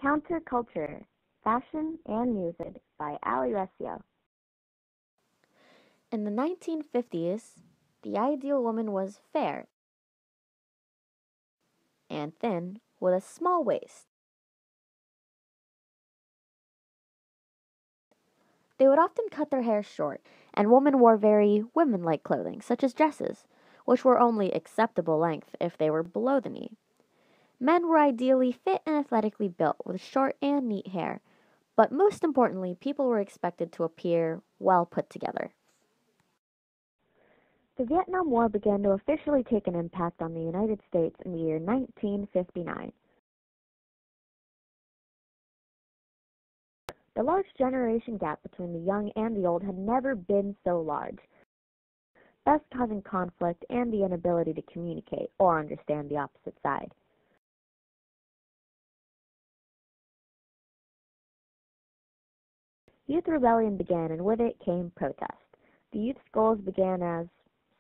Counterculture, Fashion and Music by Ali Resio. In the 1950s, the ideal woman was fair and thin with a small waist. They would often cut their hair short, and women wore very women-like clothing, such as dresses, which were only acceptable length if they were below the knee. Men were ideally fit and athletically built with short and neat hair, but most importantly, people were expected to appear well put together. The Vietnam War began to officially take an impact on the United States in the year 1959. The large generation gap between the young and the old had never been so large, thus causing conflict and the inability to communicate or understand the opposite side. Youth rebellion began, and with it came protest. The youth's goals began as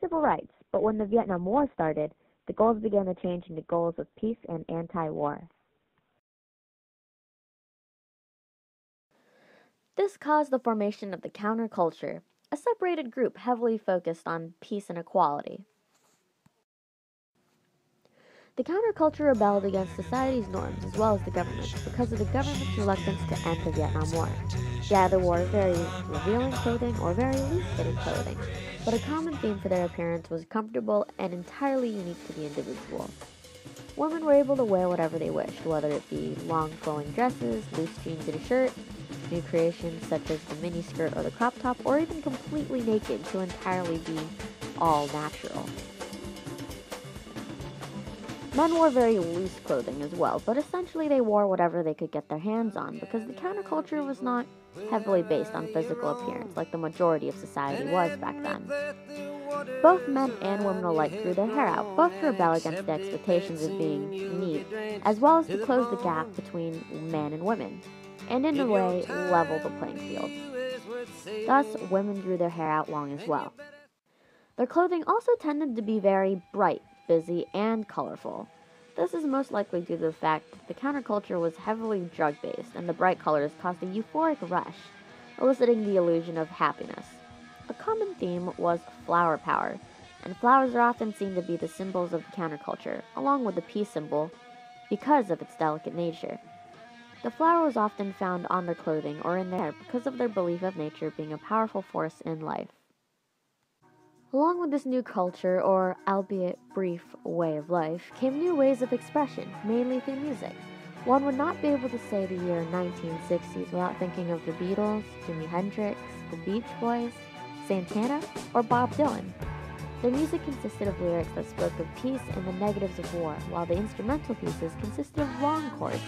civil rights, but when the Vietnam War started, the goals began to change into goals of peace and anti-war. This caused the formation of the counterculture, a separated group heavily focused on peace and equality. The counterculture rebelled against society's norms as well as the government because of the government's reluctance to end the Vietnam War. They either wore very revealing clothing or very loose-fitting clothing, but a common theme for their appearance was comfortable and entirely unique to the individual. Women were able to wear whatever they wished, whether it be long flowing dresses, loose jeans and a shirt, new creations such as the miniskirt or the crop top, or even completely naked to entirely be all natural. Men wore very loose clothing as well, but essentially they wore whatever they could get their hands on because the counterculture was not heavily based on physical appearance like the majority of society was back then. Both men and women alike grew their hair out, both to rebel against the expectations of being neat, as well as to close the gap between men and women, and in a way level the playing field. Thus, women grew their hair out long as well. Their clothing also tended to be very bright, busy, and colorful. This is most likely due to the fact that the counterculture was heavily drug-based, and the bright colors caused a euphoric rush, eliciting the illusion of happiness. A common theme was flower power, and flowers are often seen to be the symbols of the counterculture, along with the peace symbol, because of its delicate nature. The flower was often found on their clothing or in their hair because of their belief of nature being a powerful force in life. Along with this new culture, or albeit brief way of life, came new ways of expression, mainly through music. One would not be able to say the year 1960s without thinking of the Beatles, Jimi Hendrix, the Beach Boys, Santana, or Bob Dylan. Their music consisted of lyrics that spoke of peace and the negatives of war, while the instrumental pieces consisted of long chords